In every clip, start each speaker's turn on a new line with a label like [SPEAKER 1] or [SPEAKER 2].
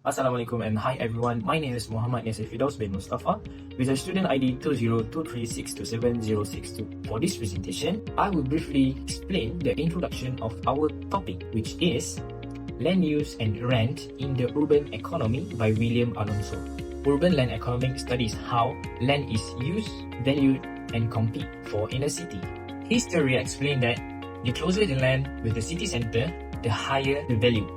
[SPEAKER 1] Assalamualaikum and hi everyone. My name is Muhammad Nasir Fidaus bin Mustafa with a student ID 2023627062. For this presentation, I will briefly explain the introduction of our topic, which is Land Use and Rent in the Urban Economy by William Alonso. Urban land economics studies how land is used, valued, and compete for in a city. His theory explained that the closer the land with the city center, the higher the value,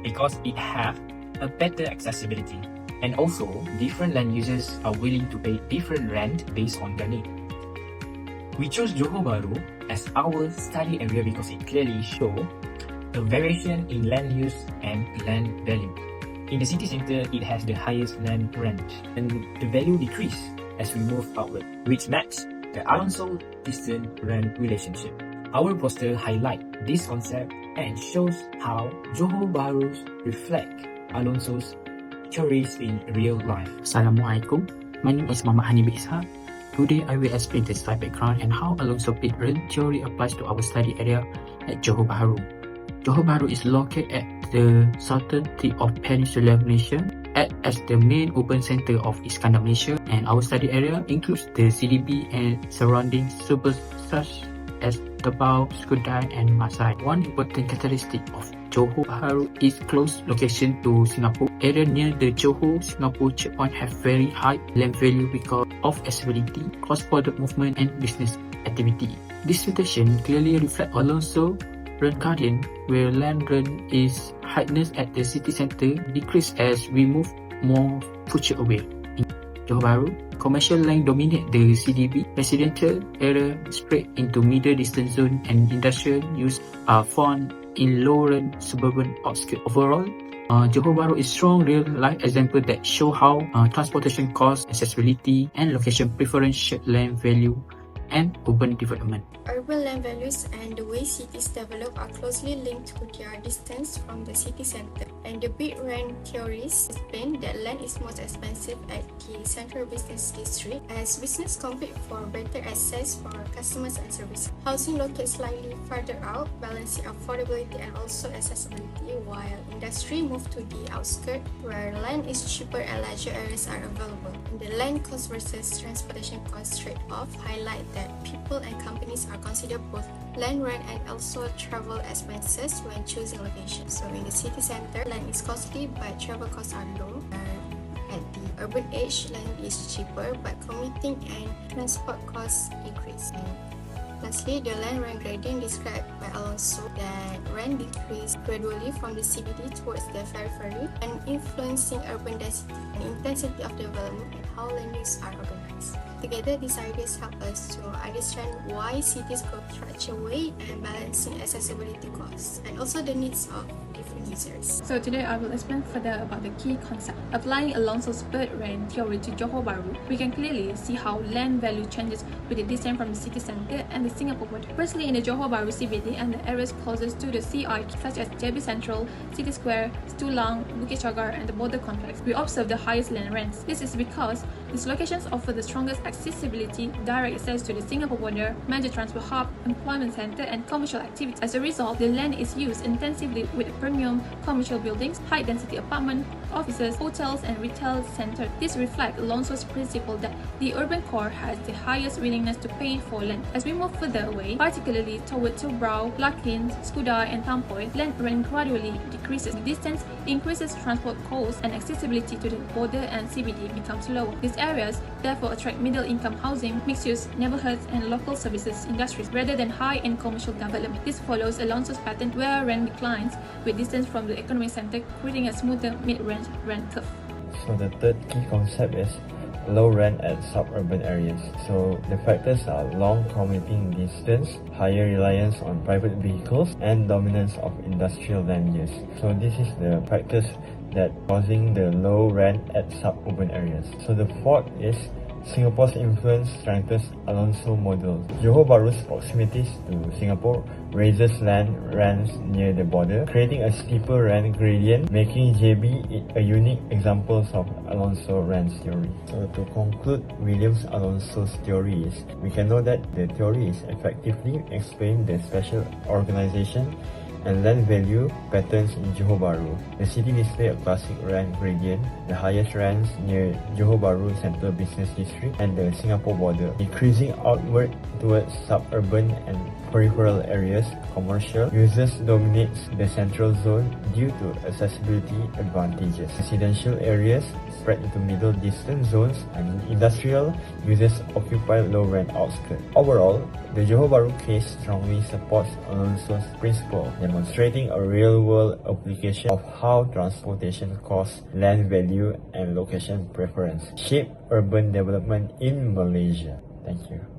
[SPEAKER 1] because it have a better accessibility, and also different land users are willing to pay different rent based on their need. We chose Johor Bahru as our study area because it clearly shows a variation in land use and land value. In the city center, it has the highest land rent, and the value decrease as we move outward, which match the Alonso distance rent relationship. Our poster highlight this concept and shows how Johor Bahru reflect Alonso's theories in real life.
[SPEAKER 2] Assalamualaikum. My name is Muhammad Hanif Ishaq. Today I will explain the site background and how Alonso pit rent theory applies to our study area at Johor Bahru. Johor Bahru is located at the southern tip of Peninsular Malaysia, acts as the main urban center of Iskandar Malaysia, and our study area includes the CDB and surrounding suburbs such as Tebau, Skudai and Masai. One important characteristic of Johor Bahru is close location to Singapore. Area near the Johor-Singapore checkpoint have very high land value because of accessibility, cross-border movement and business activity. This situation clearly reflects Alonso rent guardian, where land rent is heightened at the city center, decrease as we move more future away. In Johor Bahru, commercial land dominate the CDB. Residential area spread into middle distance zone and industrial use are found in low-rent suburban outskirts. Overall, Johor Bahru is strong real-life example that show how transportation costs, accessibility, and location preference shape land value and urban development.
[SPEAKER 3] Urban land values and the way cities develop are closely linked to their distance from the city center. And the bid rent theories explain that land is most expensive at the central business district as business compete for better access for customers and services. Housing located slightly further out, balancing affordability and also accessibility, while industry move to the outskirts where land is cheaper and larger areas are available. And the land cost versus transportation cost trade-off highlight that people and companies are considered both land rent and also travel expenses when choosing location. So in the city center, land is costly but travel costs are low. At the urban edge, land is cheaper but commuting and transport costs increase. And lastly, the land rent gradient described by Alonso that rent decrease gradually from the CBD towards the periphery and influencing urban density and intensity of development and how land use are organized. Together, these ideas help us to understand why cities grow such a way and balancing accessibility costs and also the needs of different users.
[SPEAKER 4] So today I will explain further about the key concept. Applying Alonso's bird rent theory to Johor Bahru, we can clearly see how land value changes with the distance from the city center and the Singapore border. Firstly, in the Johor Bahru CBD and the areas closest to the CI such as JB Central, City Square, Stulang, Bukit Chagar and the border complex, we observe the highest land rents. This is because these locations offer the strongest accessibility, direct access to the Singapore border, major transport hub, employment center, and commercial activities. As a result, the land is used intensively with premium commercial buildings, high-density apartment, offices, hotels, and retail centers. This reflects Alonso's principle that the urban core has the highest willingness to pay for land. As we move further away, particularly toward Tebau, Larkin, Skudai, and Tampoi, land rent gradually decreases. The distance increases transport costs, and accessibility to the border and CBD becomes lower. These areas therefore attract middle-income housing, mixed-use neighborhoods, and local services industries rather than high-end commercial development. This follows Alonso's pattern where rent declines with distance from the economic center, creating a smoother mid-range rent curve.
[SPEAKER 5] So the third key concept is low rent at suburban areas. So the factors are long commuting distance, higher reliance on private vehicles, and dominance of industrial land use. So this is the factors that causing the low rent at suburban areas. So the fourth is Singapore's influence strengthens Alonso model. Johor Bahru's proximity to Singapore raises land rents near the border, creating a steeper rent gradient, making JB a unique example of Alonso rent theory. So to conclude Williams Alonso's theory we can know that the theory is effectively explain the special organization and land value patterns in Johor Bahru. The city displays a classic rent gradient, the highest rents near Johor Bahru Central Business District and the Singapore border, decreasing outward towards suburban and peripheral areas. Commercial users dominates the central zone due to accessibility advantages. Residential areas spread into middle distance zones, and industrial users occupy low-rent outskirts. Overall, the Johor Bahru case strongly supports Alonso's principle, demonstrating a real-world application of how transportation costs, land value, and location preference shape urban development in Malaysia. Thank you.